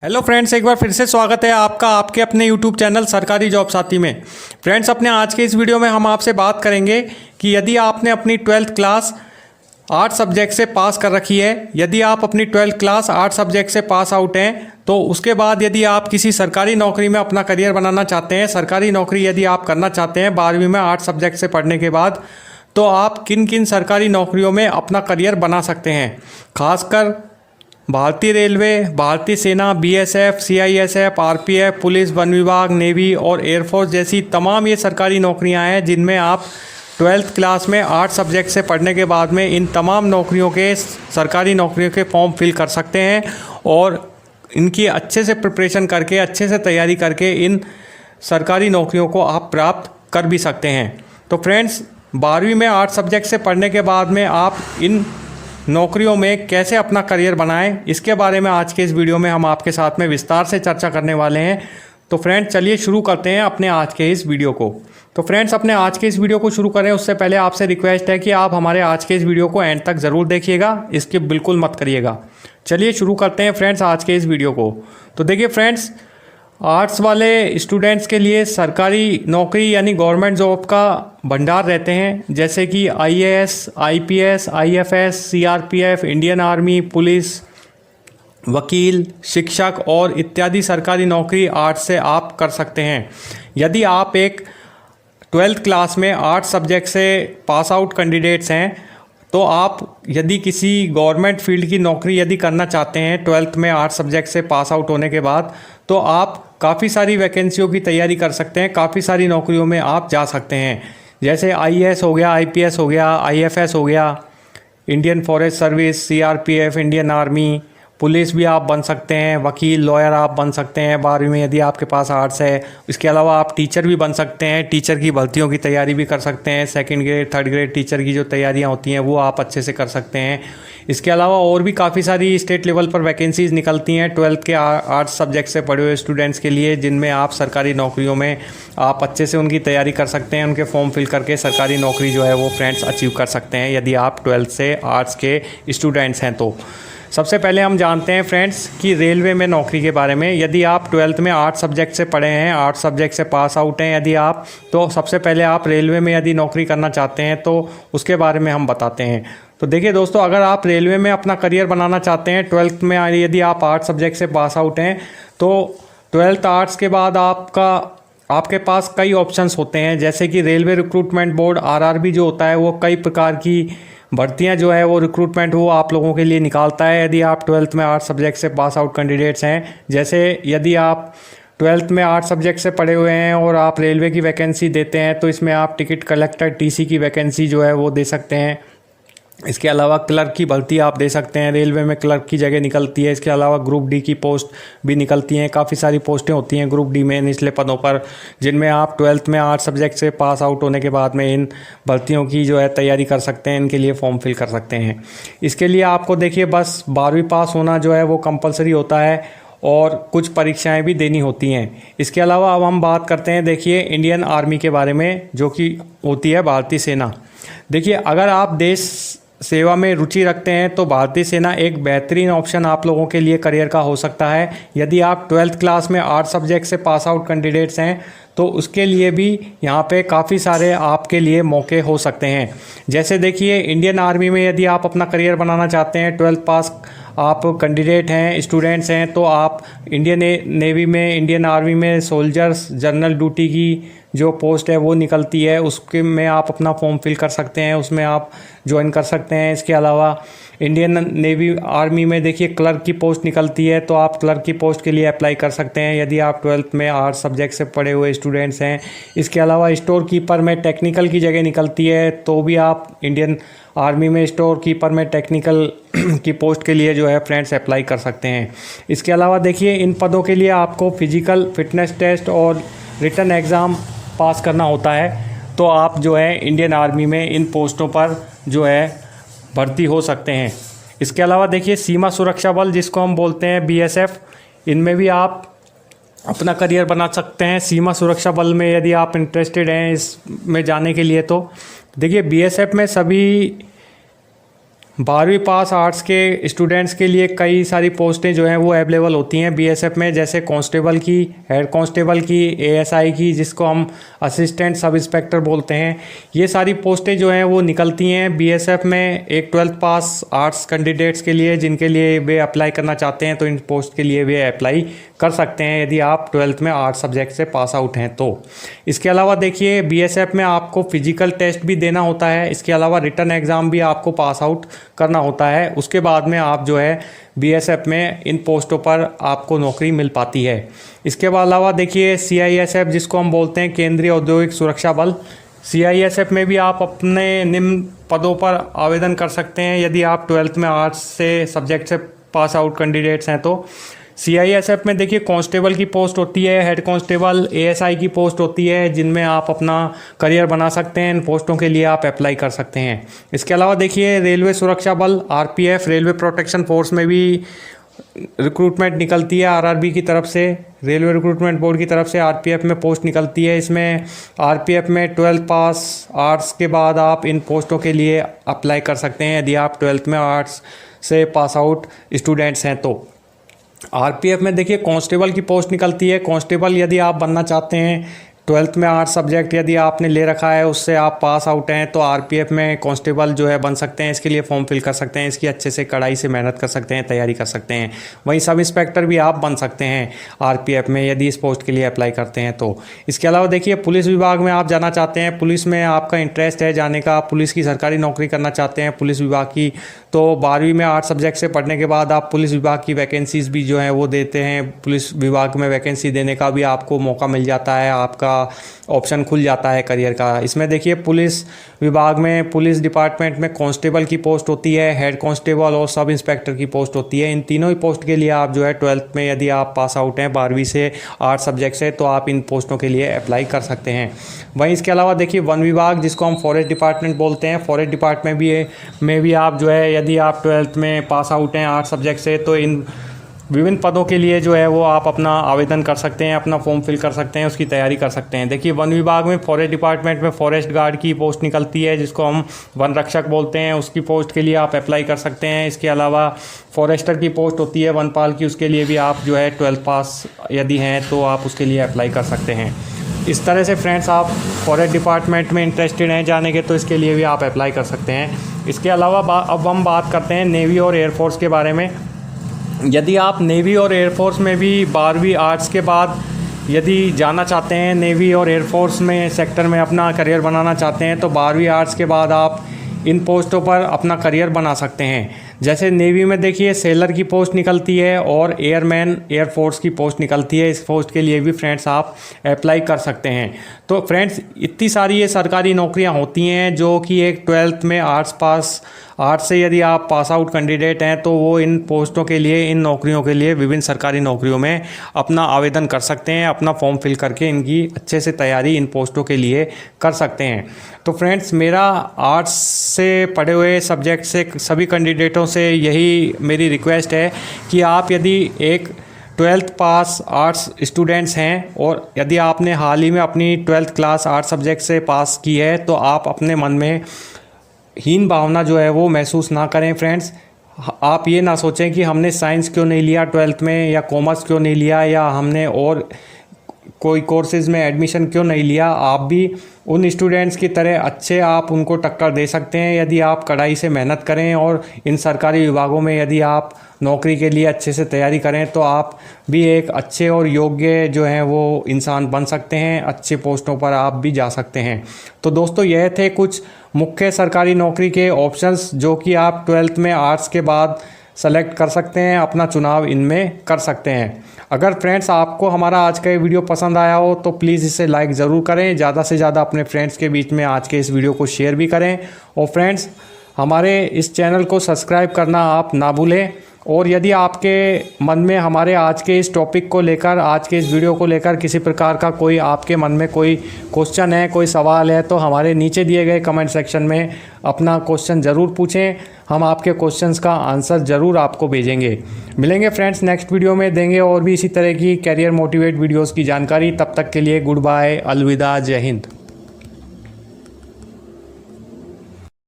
Hello friends, एक बार फिर से स्वागत है आपका आपके अपने यूट्यूब चैनल सरकारी जॉब साथी में। फ्रेंड्स, अपने आज के इस वीडियो में हम आपसे बात करेंगे कि यदि आपने अपनी 12th क्लास 8 सब्जेक्ट से पास कर रखी है, यदि आप अपनी 12th क्लास 8 सब्जेक्ट से पास आउट हैं, तो उसके बाद यदि आप किसी सरकारी नौकरी में अपना करियर बनाना चाहते हैं, सरकारी नौकरी यदि आप करना चाहते हैं 12वीं में 8 सब्जेक्ट से पढ़ने के बाद, तो आप किन किन सरकारी नौकरियों में अपना करियर बना सकते हैं। खासकर भारतीय रेलवे, भारतीय सेना, BSF, CISF, RPF, police, one विभाग, नेवी और एयरफोर्स जैसी तमाम ये सरकारी नौकरियां हैं जिनमें आप 12th क्लास में 8 सब्जेक्ट से पढ़ने के बाद में इन तमाम नौकरियों के सरकारी नौकरियों के फॉर्म फिल कर सकते हैं और इनकी अच्छे से प्रिपरेशन करके, अच्छे से तैयारी करके इन सरकारी नौकरियों को आप प्राप्त कर भी सकते हैं। तो फ्रेंड्स, 12वीं में 8 सब्जेक्ट से पढ़ने के बाद में आप इन नौकरियों में कैसे अपना करियर बनाएं, इसके बारे में आज के इस वीडियो में हम आपके साथ में विस्तार से चर्चा करने वाले हैं। तो फ्रेंड्स, चलिए शुरू करते हैं अपने आज के इस वीडियो को। तो फ्रेंड्स, अपने आज के इस वीडियो को शुरू करें उससे पहले आपसे रिक्वेस्ट है कि आप हमारे आज के इस वीडियो को एंड तक ज़रूर देखिएगा, स्किप बिल्कुल मत करिएगा। चलिए शुरू करते हैं फ्रेंड्स आज के इस वीडियो को। तो देखिए फ्रेंड्स, आर्ट्स वाले स्टूडेंट्स के लिए सरकारी नौकरी यानी गवर्नमेंट जॉब का भंडार रहते हैं, जैसे कि IAS, IPS, IFS, CRPF, Indian army, police, वकील, शिक्षक और इत्यादि सरकारी नौकरी आर्ट्स से आप कर सकते हैं। यदि आप एक 12th क्लास में 8 सब्जेक्ट से पास आउट कैंडिडेट्स हैं, तो आप यदि किसी गवर्नमेंट फील्ड की नौकरी यदि करना चाहते हैं 12th में 8 सब्जेक्ट से पास आउट होने के बाद, तो आप काफ़ी सारी वैकेंसियों की तैयारी कर सकते हैं, काफ़ी सारी नौकरियों में आप जा सकते हैं। जैसे आईएएस हो गया, आईपीएस हो गया, आईएफएस हो गया, Indian forest service, CRPF, Indian army, police भी आप बन सकते हैं, वकील, लॉयर आप बन सकते हैं 12वीं में यदि आपके पास आर्ट्स है। इसके अलावा आप टीचर भी बन सकते हैं, टीचर की भर्तियों की तैयारी भी कर सकते हैं। 2nd grade, 3rd grade teacher की जो तैयारियां होती हैं वो आप अच्छे से कर सकते हैं। इसके अलावा और भी काफ़ी सारी स्टेट लेवल पर वैकेंसीज़ निकलती हैं 12th के आर्ट्स सब्जेक्ट से पढ़े हुए स्टूडेंट्स के लिए, जिनमें आप सरकारी नौकरियों में आप अच्छे से उनकी तैयारी कर सकते हैं, उनके फॉर्म फिल करके सरकारी नौकरी जो है वो फ्रेंड्स अचीव कर सकते हैं यदि आप 12th से आर्ट्स के स्टूडेंट्स हैं। तो सबसे पहले हम जानते हैं फ्रेंड्स कि रेलवे में नौकरी के बारे में। यदि आप 12th में 8 सब्जेक्ट से पढ़े हैं, 8 सब्जेक्ट से पास आउट हैं यदि आप, तो सबसे पहले आप रेलवे में यदि नौकरी करना चाहते हैं तो उसके बारे में हम बताते हैं। तो देखिए दोस्तों, अगर आप रेलवे में अपना करियर बनाना चाहते हैं 12th में यदि आप 8 सब्जेक्ट से पास आउट हैं, तो 12th आर्ट्स के बाद आपके पास कई ऑप्शंस होते हैं, जैसे कि रेलवे रिक्रूटमेंट बोर्ड आरआरबी जो होता है वो कई प्रकार की भर्तियां जो है वो रिक्रूटमेंट वो आप लोगों के लिए निकालता है यदि आप 12th में 8 सब्जेक्ट से पास आउट कैंडिडेट्स हैं। जैसे यदि आप 12th में 8 सब्जेक्ट से पढ़े हुए हैं और आप रेलवे की वैकेंसी देते हैं, तो इसमें आप टिकट कलेक्टर टीसी की वैकेंसी जो है वो दे सकते हैं। इसके अलावा क्लर्क की भर्ती आप दे सकते हैं, रेलवे में क्लर्क की जगह निकलती है। इसके अलावा ग्रुप डी की पोस्ट भी निकलती हैं, काफ़ी सारी पोस्टें होती हैं ग्रुप डी में निचले पदों पर, जिनमें आप 12th में 8 सब्जेक्ट से पास आउट होने के बाद में इन भर्तियों की जो है तैयारी कर सकते हैं, इनके लिए फॉर्म फिल कर सकते हैं। इसके लिए आपको देखिए बस 12वीं पास होना जो है वो कंपलसरी होता है और कुछ परीक्षाएं भी देनी होती हैं। इसके अलावा अब हम बात करते हैं देखिए इंडियन आर्मी के बारे में, जो कि होती है भारतीय सेना। देखिए, अगर आप देश सेवा में रुचि रखते हैं तो भारतीय सेना एक बेहतरीन ऑप्शन आप लोगों के लिए करियर का हो सकता है। यदि आप 12th क्लास में 8 सब्जेक्ट से पास आउट कैंडिडेट्स हैं, तो उसके लिए भी यहाँ पे काफ़ी सारे आपके लिए मौके हो सकते हैं। जैसे देखिए, इंडियन आर्मी में यदि आप अपना करियर बनाना चाहते हैं, 12th पास आप कैंडिडेट हैं, स्टूडेंट्स हैं, तो आप इंडियन नेवी में, इंडियन आर्मी में सोल्जर्स जनरल ड्यूटी की जो पोस्ट है वो निकलती है, उसके में आप अपना फॉर्म फिल कर सकते हैं, उसमें आप ज्वाइन कर सकते हैं। इसके अलावा इंडियन नेवी आर्मी में देखिए क्लर्क की पोस्ट निकलती है, तो आप क्लर्क की पोस्ट के लिए अप्लाई कर सकते हैं यदि आप 12th में 8 सब्जेक्ट से पढ़े हुए स्टूडेंट्स हैं। इसके अलावा स्टोर कीपर में टेक्निकल की जगह निकलती है, तो भी आप इंडियन आर्मी में स्टोर कीपर में टेक्निकल की पोस्ट के लिए जो है फ्रेंड्स अप्लाई कर सकते हैं। इसके अलावा देखिए, इन पदों के लिए आपको फिजिकल फिटनेस टेस्ट और रिटन एग्ज़ाम पास करना होता है, तो आप जो है इंडियन आर्मी में इन पोस्टों पर जो है भर्ती हो सकते हैं। इसके अलावा देखिए, सीमा सुरक्षा बल जिसको हम बोलते हैं बीएसएफ, इनमें भी आप अपना करियर बना सकते हैं। सीमा सुरक्षा बल में यदि आप इंटरेस्टेड हैं इसमें जाने के लिए, तो देखिए बीएसएफ में सभी 12वीं पास आर्ट्स के स्टूडेंट्स के लिए कई सारी पोस्टें जो हैं वो अवेलेबल होती हैं बीएसएफ में, जैसे कांस्टेबल की, हेड कांस्टेबल की, एएसआई की, जिसको हम असिस्टेंट सब इंस्पेक्टर बोलते हैं। ये सारी पोस्टें जो हैं वो निकलती हैं बीएसएफ में एक 12th पास आर्ट्स कैंडिडेट्स के लिए, जिनके लिए वे अप्लाई करना चाहते हैं तो इन पोस्ट के लिए वे अप्लाई कर सकते हैं यदि आप 12th में आर्ट्स सब्जेक्ट से पास आउट हैं तो। इसके अलावा देखिए बीएसएफ में आपको फिजिकल टेस्ट भी देना होता है, इसके अलावा रिटन एग्ज़ाम भी आपको पास आउट करना होता है। उसके बाद में आप जो है बीएसएफ में इन पोस्टों पर आपको नौकरी मिल पाती है। इसके अलावा देखिए सीआईएसएफ, जिसको हम बोलते हैं केंद्रीय औद्योगिक सुरक्षा बल, सीआईएसएफ में भी आप अपने निम्न पदों पर आवेदन कर सकते हैं यदि आप 12th में आर्ट्स से सब्जेक्ट से पास आउट कैंडिडेट्स हैं तो। सीआईएसएफ में देखिए कांस्टेबल की पोस्ट होती है, हेड कांस्टेबल, एएसआई की पोस्ट होती है, जिनमें आप अपना करियर बना सकते हैं। इन पोस्टों के लिए आप अप्लाई कर सकते हैं। इसके अलावा देखिए रेलवे सुरक्षा बल आरपीएफ, रेलवे प्रोटेक्शन फोर्स में भी रिक्रूटमेंट निकलती है आरआरबी की तरफ से, रेलवे रिक्रूटमेंट बोर्ड की तरफ से आरपीएफ में पोस्ट निकलती है। इसमें आरपीएफ में 12th पास आर्ट्स के बाद आप इन पोस्टों के लिए अप्लाई कर सकते हैं यदि आप 12th में आर्ट्स से पास आउट स्टूडेंट्स हैं तो। आरपीएफ में देखिए कांस्टेबल की पोस्ट निकलती है। कांस्टेबल यदि आप बनना चाहते हैं, 12th में आर्ट्स सब्जेक्ट यदि आपने ले रखा है, उससे आप पास आउट हैं तो आरपीएफ में कांस्टेबल जो है बन सकते हैं। इसके लिए फॉर्म फिल कर सकते हैं, इसकी अच्छे से कड़ाई से मेहनत कर सकते हैं, तैयारी कर सकते हैं। वहीं सब इंस्पेक्टर भी आप बन सकते हैं आरपीएफ में यदि इस पोस्ट के लिए अप्लाई करते हैं तो। इसके अलावा देखिए पुलिस विभाग में आप जाना चाहते हैं, पुलिस में आपका इंटरेस्ट है जाने का, पुलिस की सरकारी नौकरी करना चाहते हैं पुलिस विभाग की, तो 12वीं में आर्ट्स सब्जेक्ट से पढ़ने के बाद आप पुलिस विभाग की वैकेंसीज़ भी जो हैं वो देते हैं। पुलिस विभाग में वैकेंसी देने का भी आपको मौका मिल जाता है, आपका ऑप्शन खुल जाता है करियर का। इसमें देखिए पुलिस विभाग में, पुलिस डिपार्टमेंट में कांस्टेबल की पोस्ट होती है, हेड कांस्टेबल और सब इंस्पेक्टर की पोस्ट होती है। इन तीनों ही पोस्ट के लिए आप जो है 12th में यदि आप पास आउट हैं 12वीं से आर्ट्स सब्जेक्ट से, तो आप इन पोस्टों के लिए अप्लाई कर सकते हैं। वहीं इसके अलावा देखिए वन विभाग, जिसको हम फॉरेस्ट डिपार्टमेंट बोलते हैं, फॉरेस्ट डिपार्टमेंट में भी आप जो है यदि आप 12th में पास आउट हैं आर्ट्स सब्जेक्ट से, तो इन विभिन्न पदों के लिए जो है वो आप अपना आवेदन कर सकते हैं, अपना फॉर्म फिल कर सकते हैं, उसकी तैयारी कर सकते हैं। देखिए वन विभाग में फॉरेस्ट डिपार्टमेंट में फॉरेस्ट गार्ड की पोस्ट निकलती है, जिसको हम वन रक्षक बोलते हैं, उसकी पोस्ट के लिए आप अप्लाई कर सकते हैं। इसके अलावा फॉरेस्टर की पोस्ट होती है वनपाल की, उसके लिए भी आप जो है 12th पास यदि हैं तो आप उसके लिए अप्लाई कर सकते हैं। इस तरह से फ्रेंड्स आप फॉरेस्ट डिपार्टमेंट में इंटरेस्टेड हैं जाने के तो इसके लिए भी आप अप्लाई कर सकते हैं। इसके अलावा अब हम बात करते हैं नेवी और एयरफोर्स के बारे में। यदि आप नेवी और एयरफोर्स में भी 12वीं आर्ट्स के बाद यदि जाना चाहते हैं, नेवी और एयरफोर्स में सेक्टर में अपना करियर बनाना चाहते हैं, तो 12वीं आर्ट्स के बाद आप इन पोस्टों पर अपना करियर बना सकते हैं। जैसे नेवी में देखिए सेलर की पोस्ट निकलती है और एयरमैन एयरफोर्स की पोस्ट निकलती है। इस पोस्ट के लिए भी फ्रेंड्स आप अप्लाई कर सकते हैं। तो फ्रेंड्स इतनी सारी ये सरकारी नौकरियां होती हैं जो कि एक 12th में आर्ट्स से यदि आप पास आउट कैंडिडेट हैं तो वो इन पोस्टों के लिए, इन नौकरियों के लिए, विभिन्न सरकारी नौकरियों में अपना आवेदन कर सकते हैं, अपना फॉर्म फिल करके इनकी अच्छे से तैयारी इन पोस्टों के लिए कर सकते हैं। तो फ्रेंड्स मेरा आर्ट्स से पढ़े हुए सब्जेक्ट से सभी कैंडिडेटों से यही मेरी रिक्वेस्ट है कि आप यदि एक 12th पास आर्ट्स स्टूडेंट्स हैं और यदि आपने हाल ही में अपनी 12th क्लास आर्ट्स सब्जेक्ट से पास की है, तो आप अपने मन में हीन भावना जो है वो महसूस ना करें फ्रेंड्स। आप ये ना सोचें कि हमने साइंस क्यों नहीं लिया 12th में, या कॉमर्स क्यों नहीं लिया, या हमने और कोई कोर्सेज़ में एडमिशन क्यों नहीं लिया। आप भी उन स्टूडेंट्स की तरह अच्छे आप उनको टक्कर दे सकते हैं यदि आप कड़ाई से मेहनत करें और इन सरकारी विभागों में यदि आप नौकरी के लिए अच्छे से तैयारी करें, तो आप भी एक अच्छे और योग्य जो हैं वो इंसान बन सकते हैं, अच्छे पोस्टों पर आप भी जा सकते हैं। तो दोस्तों यह थे कुछ मुख्य सरकारी नौकरी के ऑप्शंस जो कि आप 12th में आर्ट्स के बाद सेलेक्ट कर सकते हैं, अपना चुनाव इनमें कर सकते हैं। अगर फ्रेंड्स आपको हमारा आज का ये वीडियो पसंद आया हो तो प्लीज़ इसे लाइक ज़रूर करें, ज़्यादा से ज़्यादा अपने फ्रेंड्स के बीच में आज के इस वीडियो को शेयर भी करें, और फ्रेंड्स हमारे इस चैनल को सब्सक्राइब करना आप ना भूलें। और यदि आपके मन में हमारे आज के इस टॉपिक को लेकर, आज के इस वीडियो को लेकर किसी प्रकार का कोई आपके मन में कोई क्वेश्चन है, कोई सवाल है, तो हमारे नीचे दिए गए कमेंट सेक्शन में अपना क्वेश्चन ज़रूर पूछें। हम आपके क्वेश्चंस का आंसर ज़रूर आपको भेजेंगे। मिलेंगे फ्रेंड्स नेक्स्ट वीडियो में, देंगे और भी इसी तरह की कैरियर मोटिवेट वीडियोज़ की जानकारी। तब तक के लिए गुड बाय, अलविदा, जय हिंद।